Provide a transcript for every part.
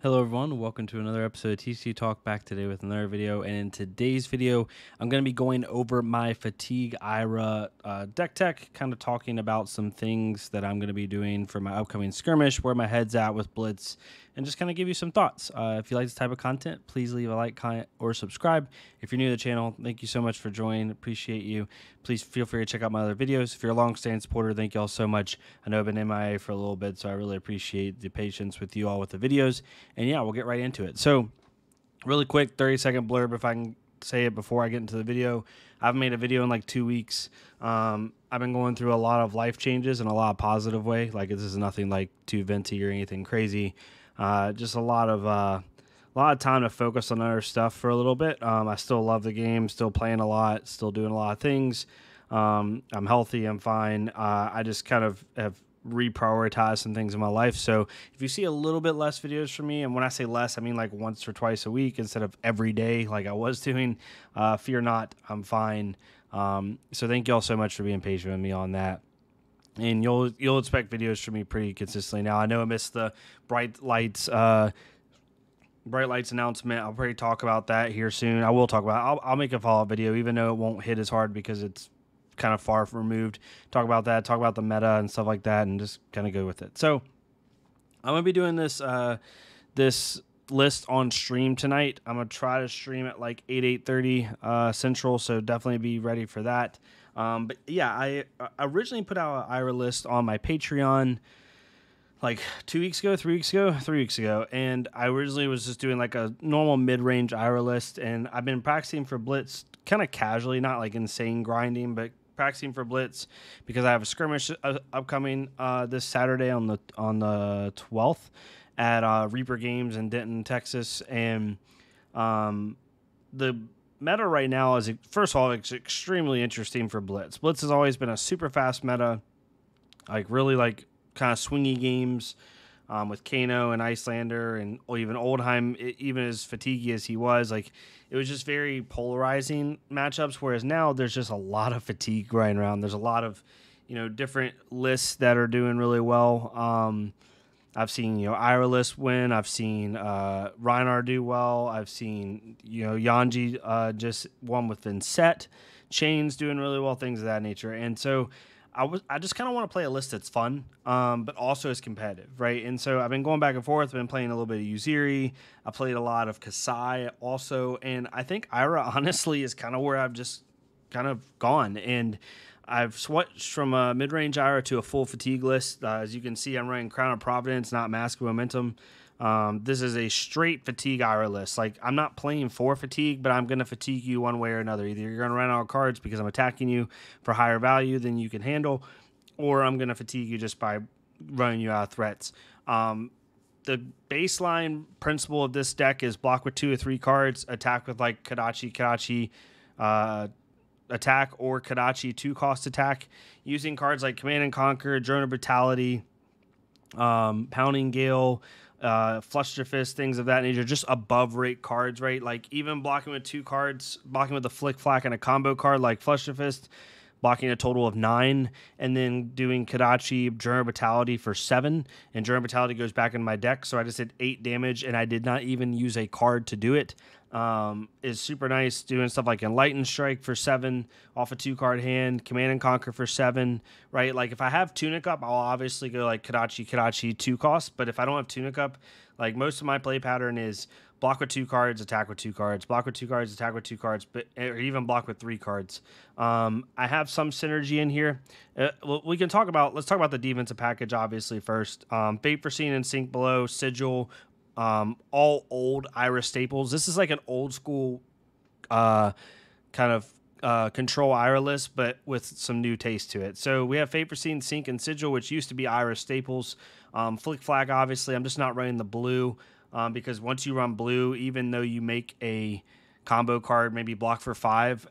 Hello everyone, welcome to another episode of TCG Talk, back today with another video. And in today's video, I'm going to be going over my Fatigue Ira deck tech, kind of talking about some things that I'm going to be doing for my upcoming skirmish, where my head's at with Blitz, and just kind of give you some thoughts. If you like this type of content, please leave a like, comment, or subscribe. If you're new to the channel, thank you so much for joining. Appreciate you. Please feel free to check out my other videos. If you're a long-standing supporter, thank you all so much. I know I've been MIA for a little bit, so I really appreciate the patience with you all with the videos. And yeah, we'll get right into it. So really quick, 30-second blurb if I can say it before I get into the video. I've made a video in like 2 weeks. I've been going through a lot of life changes in a lot of positive way. Like, this is nothing like too venti or anything crazy. Just a lot of time to focus on other stuff for a little bit. I still love the game, still playing a lot, still doing a lot of things. I'm healthy, I'm fine. I just kind of have reprioritize some things in my life. So if you see a little bit less videos from me, and when I say less, I mean like once or twice a week instead of every day like I was doing, fear not, I'm fine. So thank you all so much for being patient with me on that. And you'll expect videos from me pretty consistently now. I know I missed the bright lights announcement. I'll probably talk about that here soon. I will talk about it. I'll make a follow-up video, even though it won't hit as hard because it's kind of far removed. Talk about that, talk about the meta and stuff like that, and just kind of go with it. So I'm gonna be doing this this list on stream tonight. I'm gonna try to stream at like 8:30 Central, so definitely be ready for that. But yeah, I originally put out an IRA list on my Patreon like 2 weeks ago, 3 weeks ago, and I originally was just doing like a normal mid-range IRA list, and I've been practicing for Blitz kind of casually, not like insane grinding, but practicing for Blitz because I have a skirmish upcoming this Saturday on the 12th at Reaper Games in Denton, Texas, and the meta right now is, first of all, it's extremely interesting for Blitz. Blitz has always been a super fast meta, like really like kind of swingy games with Kano and Icelander and even Oldheim, even as fatiguey as he was, like it was just very polarizing matchups. Whereas now there's just a lot of fatigue running around. There's a lot of, different lists that are doing really well. I've seen, Ira list win. I've seen Reinhardt do well. I've seen, Yanji just won with Vincent. Chains doing really well, things of that nature. And so I just kind of want to play a list that's fun, but also is competitive, right? And so I've been going back and forth. I've been playing a little bit of Uziri. I played a lot of Kasai also, and I think Ira honestly is kind of where I've just kind of gone. And I've switched from a mid-range Ira to a full fatigue list. As you can see, I'm running Crown of Providence, not Mask of Momentum. This is a straight fatigue IRA list. Like, I'm not playing for fatigue, but I'm going to fatigue you one way or another. Either you're going to run out of cards because I'm attacking you for higher value than you can handle, or I'm going to fatigue you just by running you out of threats. The baseline principle of this deck is block with 2 or 3 cards, attack with like Kadachi, attack, or Kadachi 2-cost attack, using cards like Command and Conquer, Drone of Brutality, Pounding Gale, Fluster Fist, things of that nature, just above rate cards, right? Like even blocking with 2 cards, blocking with a Flick Flack and a combo card like Fluster Fist, blocking a total of 9, and then doing Kadachi, Drone of Brutality for 7, and Drone of Brutality goes back in my deck, so I just did 8 damage, and I did not even use a card to do it. Is super nice. Doing stuff like Enlightened Strike for 7 off a 2-card hand, Command and Conquer for 7, right? Like if I have Tunic up, I'll obviously go like Kadachi 2 cost, but if I don't have Tunic up, like most of my play pattern is block with 2 cards, attack with 2 cards, block with 2 cards, attack with 2 cards, but or even block with 3 cards. I have some synergy in here. Let's talk about the defensive package obviously first. Fate Foreseen and Sink Below, Sigil, all old Ira staples. This is like an old school kind of control Ira list, but with some new taste to it. So we have Fate Foreseen, Sink, and Sigil, which used to be Ira staples. Flick Flag, obviously, I'm just not running the blue because once you run blue, even though you make a combo card, maybe block for 5,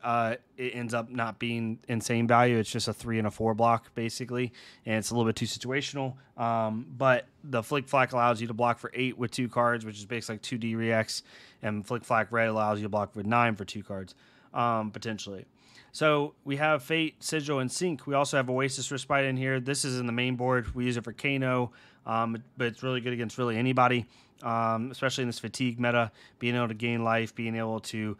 it ends up not being insane value. It's just a 3 and a 4 block basically, and it's a little bit too situational. But the Flick Flack allows you to block for 8 with 2 cards, which is basically like 2D reacts, and Flick Flack Red allows you to block with 9 for 2 cards, potentially. So we have Fate, Sigil, and Sync. We also have Oasis Respite in here. This is in the main board. We use it for Kano, but it's really good against really anybody, especially in this fatigue meta. Being able to gain life, being able to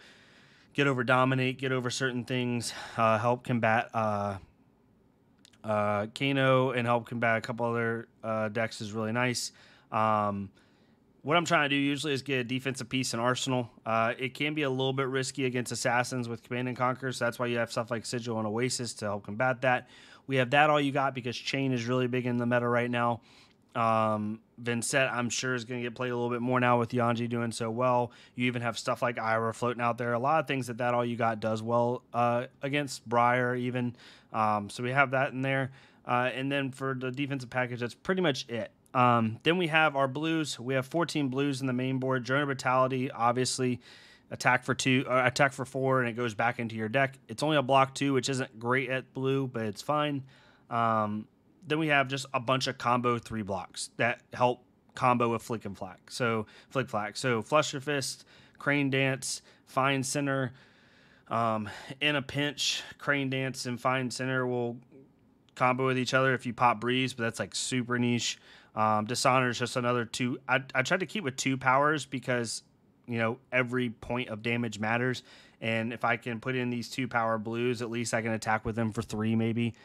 get over dominate, get over certain things, help combat Kano, and help combat a couple other decks is really nice. What I'm trying to do usually is get a defensive piece in Arsenal. It can be a little bit risky against Assassins with Command and Conquer, so that's why you have stuff like Sigil and Oasis to help combat that. We have that all you got because Chain is really big in the meta right now. Vincent, I'm sure, is going to get played a little bit more now with Yanji doing so well. You even have stuff like Ira floating out there. A lot of things that all you got does well against Briar even. So we have that in there. And then for the defensive package, that's pretty much it. Then we have our blues. We have 14 blues in the main board. Journey Brutality, obviously, attack for 2, attack for 4, and it goes back into your deck. It's only a block 2, which isn't great at blue, but it's fine. Then we have just a bunch of combo 3 blocks that help combo with Flick Flack. So Fluster Fist, Crane Dance, Fine Center. In a pinch, Crane Dance and Fine Center will combo with each other if you pop Breeze, but that's like super niche. Dishonor is just another 2. I tried to keep with 2 powers because, every point of damage matters. And if I can put in these 2 power blues, at least I can attack with them for 3 maybe.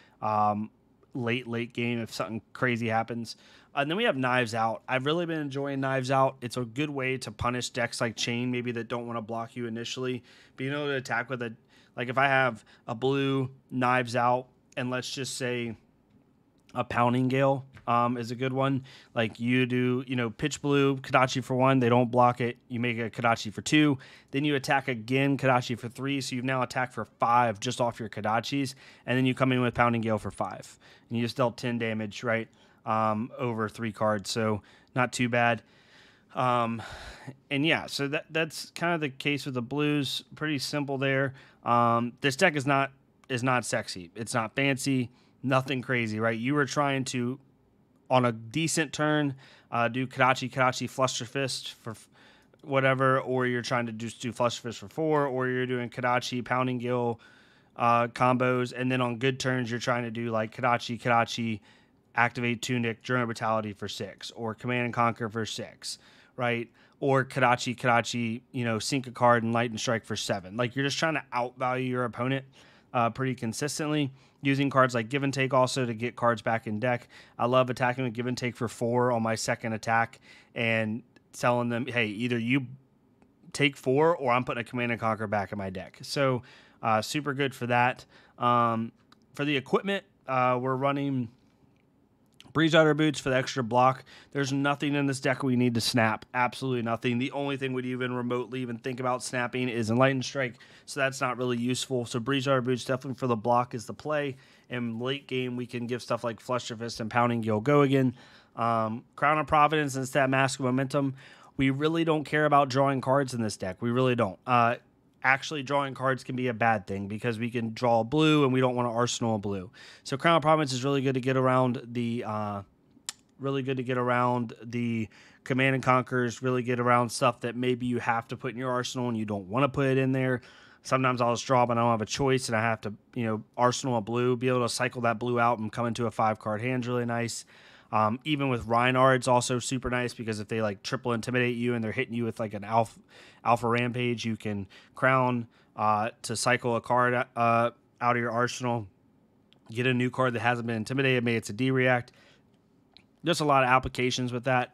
Late game if something crazy happens. And then we have Knives Out. I've really been enjoying Knives Out. It's a good way to punish decks like Chain maybe that don't want to block you initially. Being able to attack with like if I have a blue Knives Out and let's just say a Pounding Gale is a good one. Like you do, pitch blue, Kodachi for 1, they don't block it. You make a Kodachi for 2, then you attack again, Kodachi for 3, so you've now attacked for 5 just off your Kodachis, and then you come in with Pounding Gale for 5. And you just dealt 10 damage, right, over 3 cards, so not too bad. And yeah, so that's kind of the case with the blues. Pretty simple there. This deck is not sexy. It's not fancy. Nothing crazy, right? You were trying to, on a decent turn, do Kodachi, Fluster Fist for whatever, or you're trying to just do Fluster Fist for 4, or you're doing Kodachi, Pounding Gale combos, and then on good turns, you're trying to do like Kodachi, activate Tunic, Journey Brutality for 6, or Command and Conquer for 6, right? Or Kodachi, sink a card and Lightning Strike for 7. Like, you're just trying to outvalue your opponent pretty consistently, using cards like Give and Take also to get cards back in deck. I love attacking with Give and Take for 4 on my second attack and telling them, hey, either you take 4 or I'm putting a Command and Conquer back in my deck. So super good for that. For the equipment, we're running Breeze Rider Boots for the extra block. There's nothing in this deck we need to snap. Absolutely nothing. The only thing we'd even remotely think about snapping is Enlightened Strike, so that's not really useful. So Breeze Rider Boots definitely for the block is the play. And late game, we can give stuff like Fluster Fist and Pounding Gale go again. Crown of Providence and Stat Mask of Momentum. We really don't care about drawing cards in this deck. We really don't. Actually, drawing cards can be a bad thing because we can draw blue and we don't want to arsenal blue. So Crown of Providence is really good to get around the Command and Conquers, really get around stuff that maybe you have to put in your arsenal and you don't want to put it in there. Sometimes I'll just draw, but I don't have a choice, and I have to, arsenal a blue, be able to cycle that blue out and come into a 5-card hand is really nice. Even with Rhinar, it's also super nice because if they like triple intimidate you and they're hitting you with like an alpha rampage, you can crown to cycle a card out of your arsenal, get a new card that hasn't been intimidated, maybe it's a D-react. There's a lot of applications with that.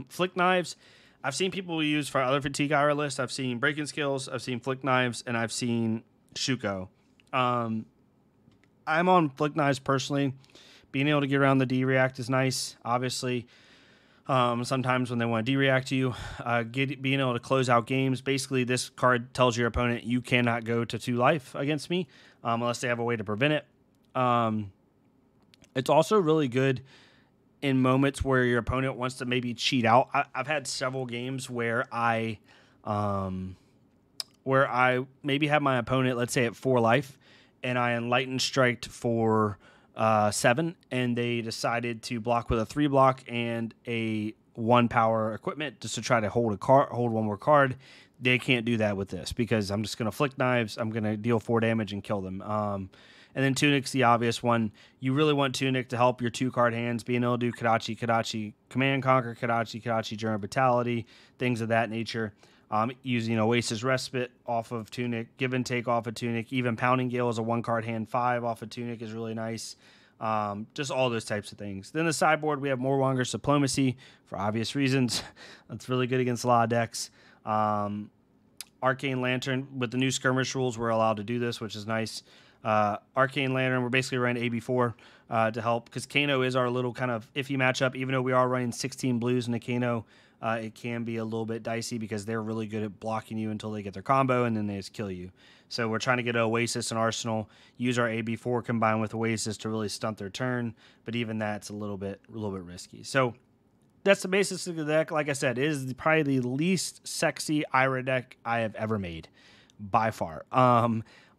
Flick Knives, I've seen people use for other fatigue IR lists. I've seen Breaking Skills, I've seen Flick Knives, and I've seen Shuko. I'm on Flick Knives personally. Being able to get around the D-react is nice, obviously. Sometimes when they want to D-react to you, being able to close out games. Basically, this card tells your opponent you cannot go to 2 life against me unless they have a way to prevent it. It's also really good in moments where your opponent wants to maybe cheat out. I've had several games where I maybe have my opponent, let's say, at 4 life, and I Enlightened Striked for 7, and they decided to block with a 3 block and a 1 power equipment just to try to hold one more card. they can't do that with this because I'm just going to flick knives. I'm going to deal 4 damage and kill them. And then Tunic's the obvious one. You really want Tunic to help your 2-card hands, being able to do Kadachi, Command Conquer, Kadachi, German Brutality, things of that nature. Using Oasis Respite off of Tunic, Give and Take off of Tunic, even Pounding Gale as a 1-card hand 5 off of Tunic is really nice. Just all those types of things. Then the sideboard, we have Moormonger's Diplomacy for obvious reasons. That's really good against a lot of decks. Arcane Lantern, with the new Skirmish rules, we're allowed to do this, which is nice. Arcane Lantern, we're basically running AB4 to help, because Kano is our little kind of iffy matchup. Even though we are running 16 blues in a Kano, it can be a little bit dicey because they're really good at blocking you until they get their combo, and then they just kill you. So we're trying to get an Oasis and Arsenal, use our AB4 combined with Oasis to really stunt their turn, but even that's a little bit risky. So that's the basis of the deck. Like I said, it is probably the least sexy Ira deck I have ever made, by far.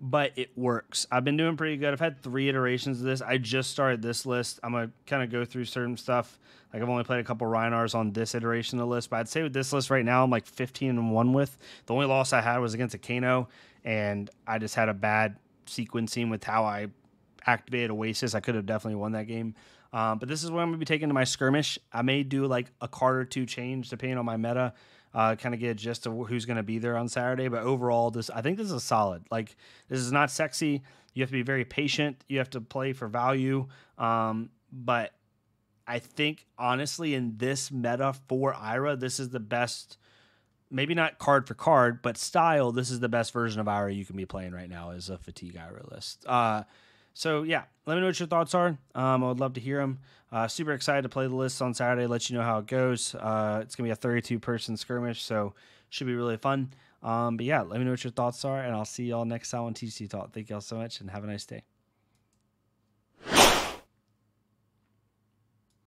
But it works. I've been doing pretty good. I've had 3 iterations of this. I just started this list. I'm going to kind of go through certain stuff. Like, I've only played a couple Reinars on this iteration of the list, but I'd say with this list right now, I'm like 15-1 with. The only loss I had was against a Kano, and I just had a bad sequencing with how I activated Oasis. I could have definitely won that game. But this is what I'm going to be taking to my Skirmish. I may do like a card or 2 change depending on my meta, kind of get a gist of who's going to be there on Saturday. But overall, I think this is solid. Like, this is not sexy. You have to be very patient. You have to play for value. But I think, honestly, in this meta for Ira, this is the best, maybe not card for card, but style, this is the best version of Ira you can be playing right now as a Fatigue Ira list. So, yeah, let me know what your thoughts are. I would love to hear them. Super excited to play the list on Saturday, let you know how it goes. It's going to be a 32-person skirmish, so should be really fun. But, yeah, let me know what your thoughts are, and I'll see y'all next time on TCG Talk. Thank y'all so much, and have a nice day.